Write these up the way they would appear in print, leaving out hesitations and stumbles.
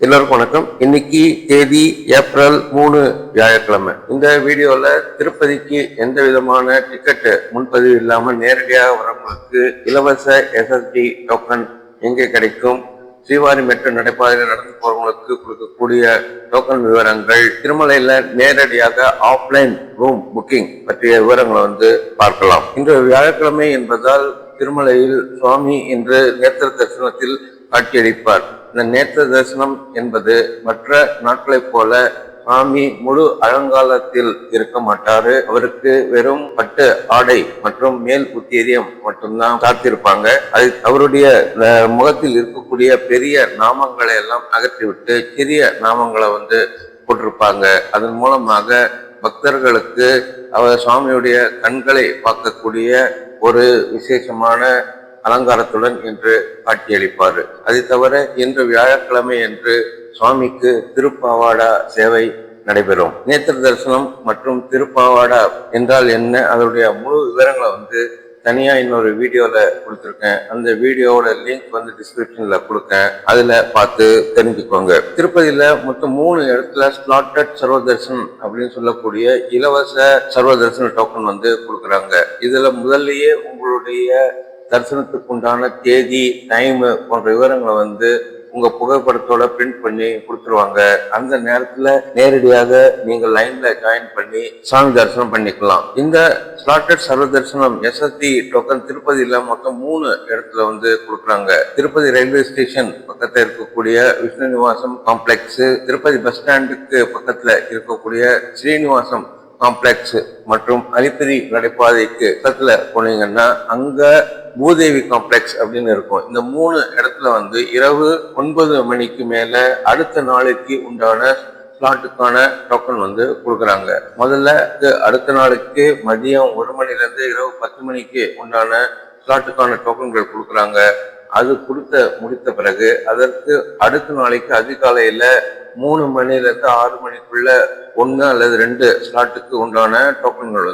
எல்லோருக்கும் வணக்கம். இன்னைக்கு தேதி ஏப்ரல் 3 வியாழக்கிழமை. இந்த வீடியோல திருப்பதிக்கு எந்த விதமான டிக்கெட் முன்பதிவு இல்லாம நேரடியாக வரவங்களுக்கு இலவச SSD டோக்கன் எங்கே கிடைக்கும், ஸ்ரீவாரி மெட்ரோ நடைபாதையில் நடந்து போறவங்களுக்கு கொடுக்கக்கூடிய டோக்கன் விவரங்கள், திருமலையில நேரடியாக ஆஃப்லைன் ரூம் புக்கிங் பற்றிய விவரங்களை பார்க்கலாம். இன்று வியாழக்கிழமை என்பதால் திருமலையில் சுவாமி இன்று நேத்திர தரிசனத்தில் காட்சியளிப்பார். இந்த நேத்திர தரிசனம் என்பது மற்ற நாட்களைப் போல சுவாமி முழு அலங்காரத்தில் இருக்க மாட்டாரு. அவருக்கு வெறும் பட்டு ஆடை மற்றும் மேல் உத்தேரியம் மட்டும்தான் சாத்திருப்பாங்க. அது அவருடைய முகத்தில் இருக்கக்கூடிய பெரிய நாமங்களை எல்லாம் அகற்றிவிட்டு சிறிய நாமங்களை போட்டிருப்பாங்க. அதன் மூலமாக பக்தர்களுக்கு அவர் சுவாமியுடைய கண்களை பார்க்கக்கூடிய ஒரு விசேஷமான அலங்காரத்துடன் இன்று காட்சியளிப்பார். அதை தவிர இன்று வியாழக்கிழமை என்று சுவாமிக்கு திருப்பாவாடா சேவை நடைபெறும். நேத்திர தரிசனம் மற்றும் திருப்பாவாடா என்றால் என்ன, அதனுடைய முழு விவரங்களை தனியா இன்னொரு வீடியோல கொடுத்துருக்கேன். அந்த வீடியோவோட லிங்க் டிஸ்கிரிப்ஷன்ல கொடுக்கேன். அதுல பார்த்து தெரிஞ்சுக்கோங்க. திருப்பதியில மொத்தம் 3 இடத்துல ஸ்லாட்டட் சர்வ தரிசனம் அப்படின்னு சொல்லக்கூடிய இலவச சர்வ தரிசன டோக்கன் கொடுக்குறாங்க. இதுல முதல்லயே உங்களுடைய தரிசனத்துக்கு உண்டான தேதி, டைம் போன்ற விவரங்களை உங்க புகைப்படத்தோட பிரிண்ட் பண்ணி கொடுத்துருவாங்க. அந்த நேரத்துல நேரடியாக நீங்க லைன்ல ஜாயின் பண்ணி சாமி தரிசனம் பண்ணிக்கலாம். இந்த ஸ்லாட்டட் சர்வ தரிசனம் SSD டோக்கன் திருப்பதியில மொத்தம் 3 இடத்துல கொடுக்குறாங்க. திருப்பதி ரயில்வே ஸ்டேஷன் பக்கத்துல இருக்கக்கூடிய விஷ்ணு நிவாசம் காம்ப்ளெக்ஸ், திருப்பதி பஸ் ஸ்டாண்டுக்கு பக்கத்துல இருக்கக்கூடிய ஸ்ரீனிவாசம் காம்ப்ளெக்ஸ் மற்றும் அலிப்பிரி நடைபாதைக்கு பக்கத்துல போனீங்கன்னா அங்க பூதேவி காம்ப்ளெக்ஸ் அப்படின்னு இருக்கும். இந்த 3 இடத்துல இரவு 9 மணிக்கு மேல அடுத்த நாளைக்கு உண்டான ஸ்லாட்டுக்கான டோக்கன் கொடுக்குறாங்க. முதல்ல அடுத்த நாளைக்கு மதியம் 1 மணில இருந்து இரவு 10 மணிக்கு உண்டான ஸ்லாட்டுக்கான டோக்கன்கள் கொடுக்குறாங்க. அது முடித்த பிறகு அதற்கு அடுத்த நாளைக்கு அதிகாலையில 3 மணில இருந்து 6 மணிக்குள்ள 1 அல்லது 2 ஸ்லாட்டுக்கு உண்டான டோக்கன்கள்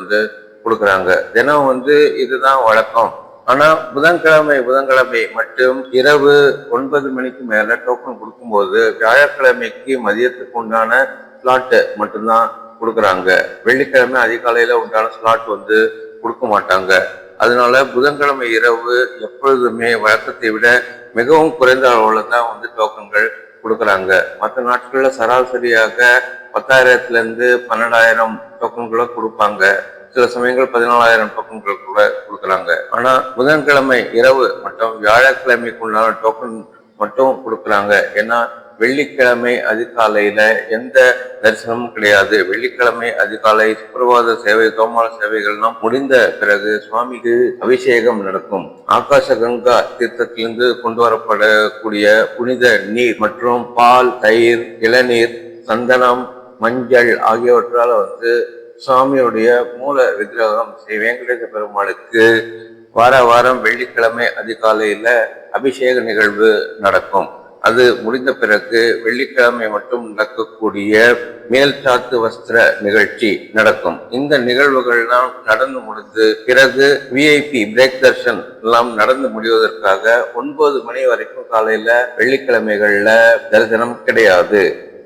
கொடுக்குறாங்க. தினம் இதுதான் வழக்கம். ஆனா புதன்கிழமை மட்டும் இரவு 9 மணிக்கு மேல டோக்கன் கொடுக்கும்போது வியாழக்கிழமைக்கு மதியத்துக்கு உண்டான ஸ்லாட் மட்டும்தான் கொடுக்குறாங்க. வெள்ளிக்கிழமை அதிகாலையில உண்டான ஸ்லாட் கொடுக்க மாட்டாங்க. அதனால புதன்கிழமை இரவு எப்பொழுதுமே வழக்கத்தை விட மிகவும் குறைந்த அளவுல தான் டோக்கன்கள் கொடுக்குறாங்க. மற்ற நாட்கள்ல சராசரியாக 10,000 இருந்து 12,000 டோக்கன்களை கொடுப்பாங்க. சில சமயங்கள் 14,000 டோக்கன்கள் கூட கொடுக்குறாங்க. ஆனா புதன்கிழமை இரவு மற்றும் வியாழக்கிழமைக்குள்ளான டோக்கன் மட்டும் கொடுக்குறாங்க. ஏன்னா வெள்ளிக்கிழமை அதிகாலையில எந்த தரிசனமும் கிடையாது. வெள்ளிக்கிழமை அதிகாலை சுப்பிரபாத சேவை, தோமால சேவைகள்லாம் முடிந்த பிறகு சுவாமிக்கு அபிஷேகம் நடக்கும். ஆகாச கங்கா தீர்த்தத்திலிருந்து கொண்டு வரப்படக்கூடிய புனித நீர் மற்றும் பால், தயிர், இளநீர், சந்தனம், மஞ்சள் ஆகியவற்றால சுவாமியுடைய மூல விக்கிரகம் ஸ்ரீ வெங்கடேச பெருமாளுக்கு வாரம் வெள்ளிக்கிழமை அதிகாலையில அபிஷேக நிகழ்வு நடக்கும். அது முடிந்த பிறகு வெள்ளிக்கிழமை மட்டும் நடக்கக்கூடிய மேல் சாத்து வஸ்திர நிகழ்ச்சி நடக்கும். இந்த நிகழ்வுகள் நடந்து முடிந்து பிறகு VIP பிரேக் தர்ஷன் எல்லாம் நடந்து முடிவதற்காக 9 மணி வரைக்கும் காலையில வெள்ளிக்கிழமைகள்ல தரிசனம் கிடையாது.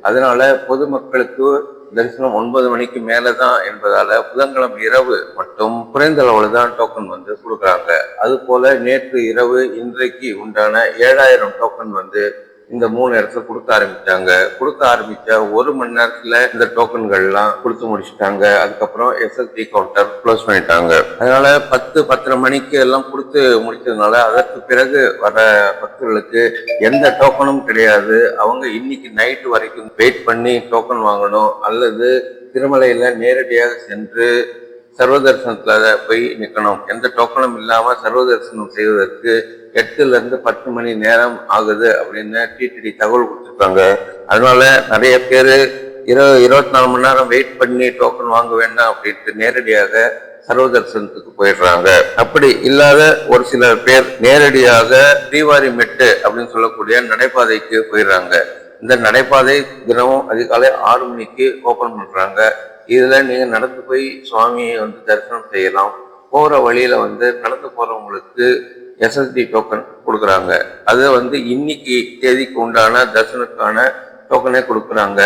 அதனால பொதுமக்களுக்கு தரிசனம் 9 மணிக்கு மேலதான் என்பதால புதன்கிழமை இரவு மட்டும் குறைந்த அளவுல தான் டோக்கன் கொடுக்குறாங்க. அது போல நேற்று இரவு இன்றைக்கு உண்டான 7,000 டோக்கன் இந்த 3 இடத்துல கொடுக்க ஆரம்பிச்ச 1 மணி நேரத்துல இந்த டோக்கன்கள்லாம் கொடுத்து முடிச்சுட்டாங்க. அதுக்கப்புறம் SSD கவுண்டர் க்ளோஸ் பண்ணிட்டாங்க. அதனால 10-10:30 மணிக்கு எல்லாம் கொடுத்து முடிச்சதுனால அதற்கு பிறகு வர பக்தர்களுக்கு எந்த டோக்கனும் கிடையாது. அவங்க இன்னைக்கு நைட்டு வரைக்கும் வெயிட் பண்ணி டோக்கன் வாங்கணும் அல்லது திருமலையில நேரடியாக சென்று சர்வ தரிசனத்துல போய் நிற்கணும். எந்த டோக்கனும் இல்லாம சர்வ தரிசனம் செய்வதற்கு 8 இருந்து 10 மணி நேரம் ஆகுது அப்படின்னு TTD தகவல் கொடுத்துருக்காங்க. அதனால நிறைய பேரு 24 மணி நேரம் வெயிட் பண்ணி டோக்கன் வாங்க வேண்டாம் அப்படின்ட்டு நேரடியாக சர்வ தரிசனத்துக்கு போயிடுறாங்க. அப்படி இல்லாத ஒரு சில பேர் நேரடியாக ஸ்ரீவாரி மெட்டு அப்படின்னு சொல்லக்கூடிய நடைபாதைக்கு போயிடுறாங்க. இந்த நடைபாதை தினமும் அதிகாலை 6 மணிக்கு ஓபன் பண்றாங்க. இதுல நீங்க நடந்து போய் சுவாமியை தரிசனம் செய்யலாம். போற வழியில நடந்து போறவங்களுக்கு SSD டோக்கன் கொடுக்குறாங்க. அது இன்னைக்கு தேதிக்கு உண்டான தரிசனத்துக்கான டோக்கனே கொடுக்குறாங்க.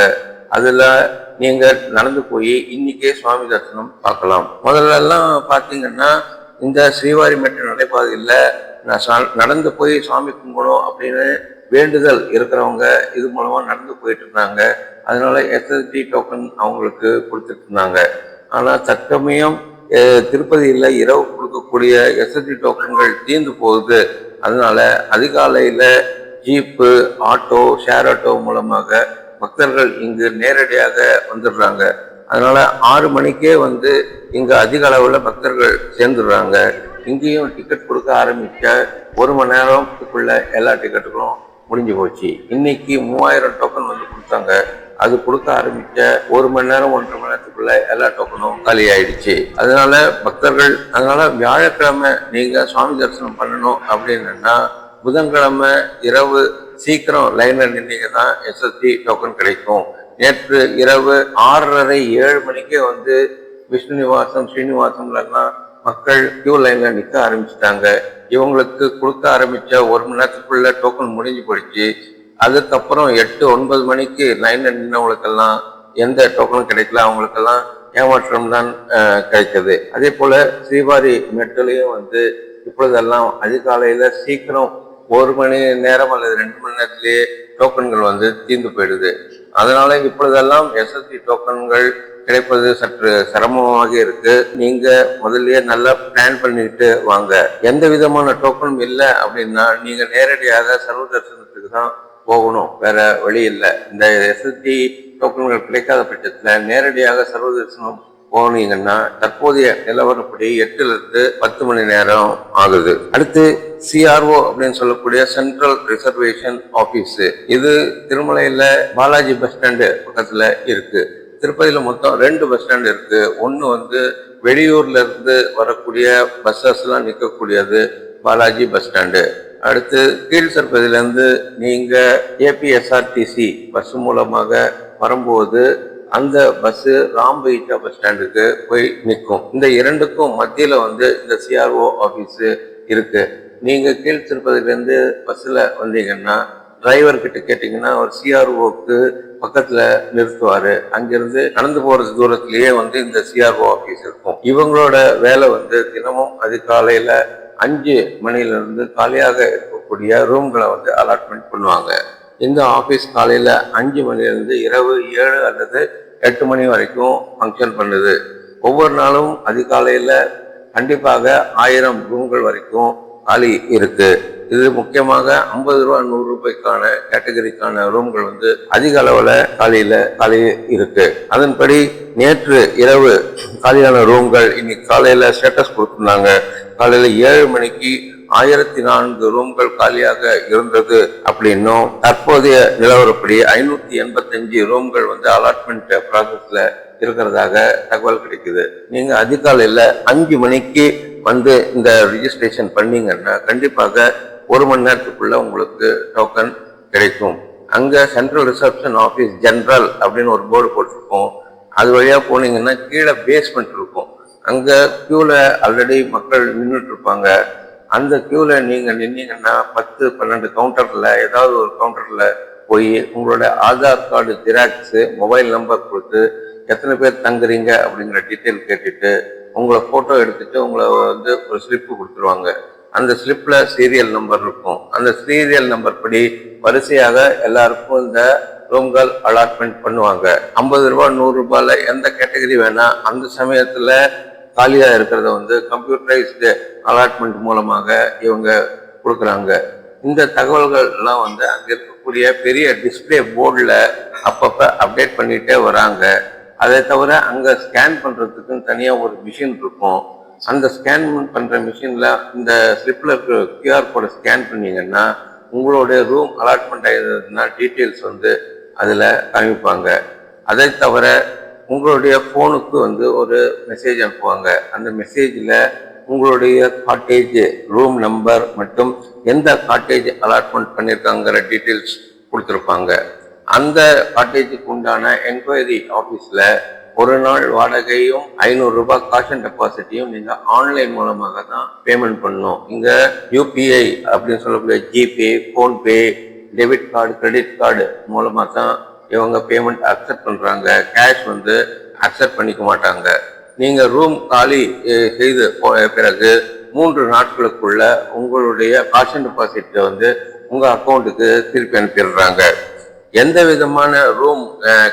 அதுல நீங்க நடந்து போய் இன்னைக்கே சுவாமி தரிசனம் பார்க்கலாம். முதல்ல எல்லாம் பாத்தீங்கன்னா இந்த ஸ்ரீவாரி மெட்டு நடைபாதையில் நான் நடந்து போய் சுவாமி கும்பிடணும் அப்படின்னு வேண்டுதல் இருக்கிறவங்க இது மூலமா நடந்து போயிட்டு இருந்தாங்க. அதனால எஸ்எஸ்டி டோக்கன் அவங்களுக்கு கொடுத்துட்டு இருந்தாங்க. ஆனா தற்சமயம் திருப்பதியில் இரவு கொடுக்கக்கூடிய எஸ்எஸ்டி டோக்கன்கள் தீர்ந்து போகுது. அதனால அதிகாலையில ஜீப்பு, ஆட்டோ, ஷேர் ஆட்டோ மூலமாக பக்தர்கள் இங்கு நேரடியாக வந்துடுறாங்க. அதனால 6 மணிக்கே இங்க அதிக அளவுல பக்தர்கள் சேர்ந்துடுறாங்க. இங்கேயும் டிக்கெட் கொடுக்க ஆரம்பிச்ச 1 மணி நேரத்துக்குள்ள எல்லா டிக்கெட்டுகளும் முடிஞ்சு போச்சு. இன்னைக்கு 3000 டோக்கன் கொடுத்தாங்க. அது கொடுக்க ஆரம்பிச்ச 1 மணி நேரம் 1.5 மணி நேரத்துக்குள்ள எல்லா டோக்கனும் காலி ஆயிடுச்சு. அதனால பக்தர்கள் வியாழக்கிழமை நீங்க சுவாமி தரிசனம் பண்ணணும் அப்படின்னா புதன்கிழமை இரவு சீக்கிரம் லைன்ல நின்னீங்கன்னா எஸ்எஸ்டி டோக்கன் கிடைக்கும். நேற்று இரவு 6:30 7 மணிக்கே விஷ்ணு நிவாசம், ஸ்ரீனிவாசம்லாம் மக்கள் கியூ லைன்ல நிற்க ஆரம்பிச்சுட்டாங்க. இவங்களுக்கு கொடுக்க ஆரம்பிச்ச 1 மணி நேரத்துக்குள்ள டோக்கன் முடிஞ்சு போயிடுச்சு. அதுக்கப்புறம் 8 9 மணிக்கு லைன்ல நின்னவங்களுக்கெல்லாம் எந்த டோக்கனும் கிடைக்கல. அவங்களுக்கெல்லாம் ஏமாற்றம் தான் கிடைச்சது. அதே போல ஸ்ரீவாரி மெட்டுலையும் இப்பொழுதெல்லாம் அதிகாலையில சீக்கிரம் 1 மணி நேரம் அல்லது 2 மணி நேரத்திலேயே டோக்கன்கள் தீர்ந்து போயிடுது. அதனால இப்பொழுதெல்லாம் எஸ்எஸ்டி டோக்கன்கள் கிடைப்பது சற்று சிரமமாக இருக்கு. நீங்க முதல்லயே நல்லா பிளான் பண்ணிட்டு வாங்க. எந்த விதமான டோக்கனும் இல்லை அப்படின்னா நீங்க நேரடியாக சர்வ தரிசனத்துக்கு தான் போகணும், வேற வழி இல்லை. இந்த எஸ்எஸ்டி டோக்கன்கள் கிடைக்காத பட்சத்துல நேரடியாக சர்வ தரிசனம் போனீங்கன்னா தற்போதைய நிலவரப்படி 8 to 10 மணி நேரம் ஆகுது. அடுத்து சிஆர்ஓ அப்படின்னு சொல்லக்கூடிய சென்ட்ரல் ரிசர்வேஷன் ஆபீஸ். இது திருமலையில பாலாஜி பஸ் ஸ்டாண்டு பக்கத்துல இருக்கு. திருப்பதியில மொத்தம் 2 பஸ் ஸ்டாண்ட் இருக்கு. ஒன்னு வெளியூர்ல இருந்து வரக்கூடிய பஸ்ஸஸ் எல்லாம் நிற்கக்கூடியது பாலாஜி பஸ் ஸ்டாண்டு. அடுத்து கீழ் திருப்பதியில இருந்து நீங்க ஏபிஎஸ்ஆர்டிசி பஸ் மூலமாக வரும்போது அந்த பஸ் ராம்பீச்சா பஸ் ஸ்டாண்டுக்கு போய் நிற்கும். இந்த 2க்கும் மத்தியில இந்த சிஆர்ஓ ஆபீஸ் இருக்கு. நீங்க கீழ் திருப்பதியிலேருந்து பஸ்ல வந்தீங்கன்னா டிரைவர் கிட்ட கேட்டீங்கன்னா ஒரு சிஆர்ஓக்கு பக்கத்துல நிறுத்துவாரு. அங்கிருந்து நடந்து போறது தூரத்திலேயே இந்த சிஆர்ஓ ஆபீஸ் இருக்கும். இவங்களோட வேலை தினமும் அதிகாலையில 5 மணில இருந்து காலியாக இருக்கக்கூடிய ரூம்களை அலாட்மெண்ட் பண்ணுவாங்க. இந்த ஆபீஸ் காலையில 5 மணிலிருந்து இரவு 7 அல்லது 8 மணி வரைக்கும் ஃபங்க்ஷன் பண்ணுது. ஒவ்வொரு நாளும் அதிகாலையில கண்டிப்பாக 1000 ரூம்கள் வரைக்கும் காலி இருக்கு. இது முக்கியமாக 50 ரூபா 100 ரூபாய்க்கான கேட்டகரிக்கான ரூம்கள் அதிக அளவுல காலி இருக்கு. அதன்படி நேற்று இரவு காலியான ரூம்கள் இன்னைக்கு காலையில ஸ்டேட்டஸ் கொடுத்திருந்தாங்க. காலையில 7 மணிக்கு 1004 ரூம்கள் காலியாக இருந்தது அப்படின்னும் தற்போதைய நிலவரப்படி 585 ரூம்கள் அலாட்மெண்ட் ப்ராசஸ்ல இருக்கிறதாக தகவல் கிடைக்குது. நீங்க அதிகாலையில 5 மணிக்கு இந்த ரிஜிஸ்ட்ரேஷன் பண்ணீங்கன்னா கண்டிப்பாக 1 மணி நேரத்துக்குள்ள உங்களுக்கு டோக்கன் கிடைக்கும். அங்க சென்ட்ரல் ரிசப்ஷன் ஆபீஸ் ஜெனரல் அப்படின்னு ஒரு போர்டு போட்டிருக்கோம். அது வழியா போனீங்கன்னா கீழே பேஸ்மெண்ட் இருக்கும். அங்க கியூல ஆல்ரெடி மக்கள் நின்றுட்டு இருப்பாங்க. அந்த கியூல நீங்க நின்னீங்கன்னா 10-12 கவுண்டர்ல ஏதாவது ஒரு கவுண்டர்ல போய் உங்களோட Aadhaar card xerox, mobile number கொடுத்து எத்தனை பேர் தங்குறீங்க அப்படிங்கிற டீட்டெயில் கேட்டுட்டு உங்களை போட்டோ எடுத்துட்டு உங்களை ஒரு ஸ்லிப்பு கொடுத்துருவாங்க. அந்த ஸ்லிப்ல சீரியல் நம்பர் இருக்கும். அந்த சீரியல் நம்பர் படி வரிசையாக எல்லாருக்கும் இந்த ரூம்கள் அலாட்மெண்ட் பண்ணுவாங்க. 50 ரூபாய் 100 ரூபாயில எந்த கேட்டகரி வேணா அந்த சமயத்துல காலியா இருக்கிறத கம்ப்யூட்டரைஸ்டு அலாட்மெண்ட் மூலமாக இவங்க கொடுக்குறாங்க. இந்த தகவல்கள் எல்லாம் அங்க இருக்கக்கூடிய பெரிய டிஸ்பிளே போர்டில் அப்பப்ப அப்டேட் பண்ணிட்டே வராங்க. அதை தவிர அங்க ஸ்கேன் பண்றதுக்குன்னு தனியா ஒரு மிஷின் இருக்கும். அந்த ஸ்கேன் பண்ற மிஷின்ல இந்த ஸ்லிப்ல இருக்கிற கியூஆர் கோடை ஸ்கேன் பண்ணீங்கன்னா உங்களுடைய ரூம் அலாட்மெண்ட் ஆயிருந்ததுன்னா டீட்டெயில்ஸ் அதுல காமிப்பாங்க. அதை தவிர உங்களுடைய போனுக்கு ஒரு மெசேஜ் அனுப்புவாங்க. அந்த மெசேஜ்ல உங்களுடைய காட்டேஜ் ரூம் நம்பர் மற்றும் எந்த காட்டேஜ் அலாட்மெண்ட் பண்ணியிருக்காங்கிற டீட்டெயில்ஸ் கொடுத்துருப்பாங்க. அந்த காட்டேஜுக்கு உண்டான என்கொயரி ஆஃபீஸில் ஒரு நாள் வாடகையும் 500 ரூபாய் காஷன் டெபாசிட்டையும் நீங்கள் ஆன்லைன் மூலமாக தான் பேமெண்ட் பண்ணணும். இங்கே யூபிஐ அப்படின்னு சொல்லக்கூடிய GPay, PhonePe, debit card, credit card மூலமாக தான் இவங்க பேமெண்ட் அக்செப்ட் பண்றாங்க, கேஷ் வந்து அக்செப்ட் பண்ணிக்க மாட்டாங்க. நீங்க ரூம் காலி செய்து பிறகு 3 நாட்களுக்குள்ள உங்களுடைய காஷன் டெபாசிட் வந்து உங்க அக்கௌண்ட்டுக்கு திருப்பி அனுப்பிடுறாங்க. எந்த விதமான ரூம்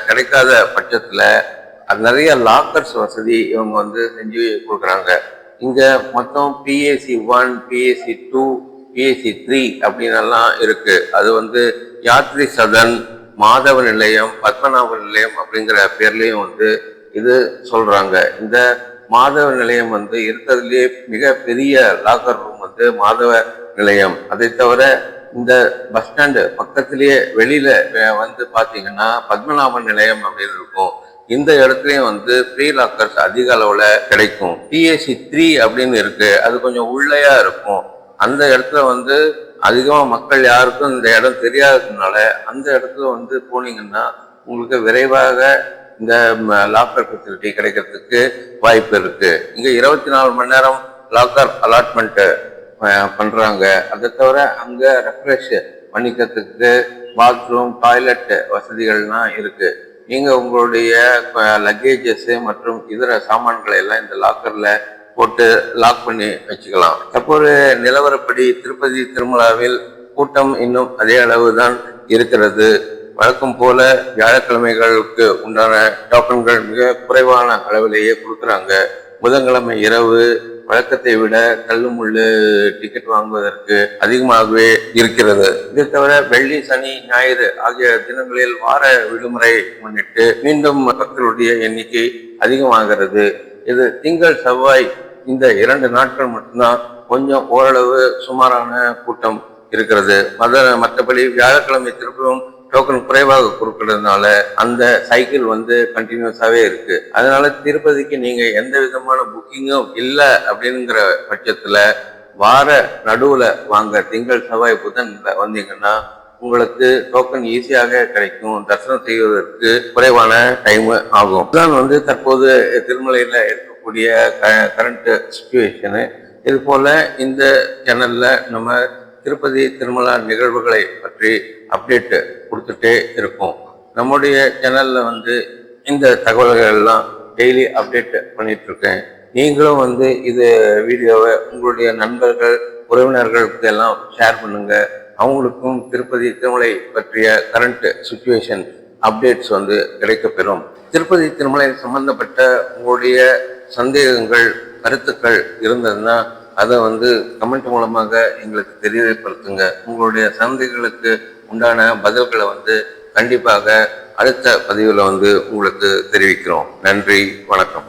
கிடைக்காத பட்சத்துல நிறைய லாக்கர்ஸ் வசதி இவங்க வந்து செஞ்சு கொடுக்குறாங்க. இங்க மொத்தம் PAC 1, PAC 2, PAC 3 அப்படின்னு இருக்கு. அது வந்து யாத்ரி சதன், மாதவ நிலையம், பத்மநாப நிலையம் அப்படிங்கிற பேர்லயும் வந்து இது சொல்றாங்க. இந்த மாதவ நிலையம் வந்து இருக்கிறதுலே மிக பெரிய லாக்கர் ரூம் வந்து மாதவ நிலையம். அதை தவிர இந்த பஸ் ஸ்டாண்டு பக்கத்திலேயே வெளியில வந்து பாத்தீங்கன்னா பத்மநாப நிலையம் அப்படின்னு இருக்கும். இந்த இடத்துலயும் வந்து ப்ரீ லாக்கர்ஸ் அதிக அளவுல கிடைக்கும். PAC 3 அப்படின்னு இருக்கு, அது கொஞ்சம் உள்ளையா இருக்கும். அந்த இடத்துல வந்து அதிகமா மக்கள் யாருக்கும் இந்த இடம் தெரியாததுனால அந்த இடத்துல வந்து போனீங்கன்னா உங்களுக்கு விரைவாக இந்த லாக்கர் ஃபெசிலிட்டி கிடைக்கிறதுக்கு வாய்ப்பு இருக்கு. இங்க 24 மணி நேரம் லாக்கர் அலாட்மெண்ட் பண்றாங்க. அதை தவிர அங்க ரெஃப்ரெஷ் பண்ணிக்கிறதுக்கு பாத்ரூம், டாய்லெட் வசதிகள்லாம் இருக்கு. நீங்க உங்களுடைய லக்கேஜஸ் மற்றும் இதர சாமான்களை எல்லாம் இந்த லாக்கர்ல போட்டு லாக் பண்ணி வச்சுக்கலாம். தற்போது நிலவரப்படி திருப்பதி திருமலாவில் கூட்டம் இன்னும் அதே அளவு தான் இருக்கிறது. வழக்கம் போல வியாழக்கிழமைகளுக்கு உண்டான டோக்கன்கள் மிக குறைவான அளவிலேயே கொடுக்குறாங்க. புதன்கிழமை இரவு வழக்கத்தை விட கல்லுமுள்ளு டிக்கெட் வாங்குவதற்கு அதிகமாகவே இருக்கிறது. இதை தவிர வெள்ளி, சனி, ஞாயிறு ஆகிய தினங்களில் வார விடுமுறை முன்னிட்டு மீண்டும் மக்களுடைய எண்ணிக்கை அதிகமாகிறது. இது திங்கள், செவ்வாய் இந்த 2 நாட்கள் மட்டும்தான் கொஞ்சம் ஓரளவு சுமாரான கூட்டம் இருக்கிறது. மற்றபடி வியாழக்கிழமை திருப்பவும் டோக்கன் குறைவாக கொடுக்கறதுனால அந்த சைக்கிள் வந்து கண்டினியூஸாவே இருக்கு. அதனால திருப்பதிக்கு நீங்க எந்த விதமான புக்கிங்கும் இல்லை அப்படிங்கிற பட்சத்துல வார நடுவுல வாங்க, திங்கள், செவ்வாய், புதன் வந்தீங்கன்னா உங்களுக்கு டோக்கன் ஈஸியாக கிடைக்கும். தரிசனம் செய்வதற்கு குறைவான டைம் ஆகும். இதுதான் வந்து தற்போது திருமலையில இருக்கக்கூடிய கரண்ட் சிச்சுவேஷனு. இது போல இந்த சேனல்ல நம்ம திருப்பதி திருமலா நிகழ்வுகளை பற்றி அப்டேட் கொடுத்துட்டே இருக்கும். நம்முடைய சேனல்ல வந்து இந்த தகவல்கள் எல்லாம் டெய்லி அப்டேட் பண்ணிட்டு இருக்கேன். நீங்களும் வந்து இது வீடியோவை உங்களுடைய நண்பர்கள், உறவினர்களுக்கு எல்லாம் ஷேர் பண்ணுங்க. அவங்களுக்கும் திருப்பதி திருமலை பற்றிய கரண்ட் சிச்சுவேஷன் அப்டேட்ஸ் வந்து கிடைக்கப்பெறும். திருப்பதி திருமலை சம்பந்தப்பட்ட உங்களுடைய சந்தேகங்கள், கருத்துக்கள் இருந்ததுன்னா அதை வந்து கமெண்ட் மூலமாக எங்களுக்கு தெரியப்படுத்துங்க. உங்களுடைய சந்தேகங்களுக்கு உண்டான பதில்களை வந்து கண்டிப்பாக அடுத்த பதிவில் வந்து உங்களுக்கு தெரிவிக்கிறோம். நன்றி, வணக்கம்.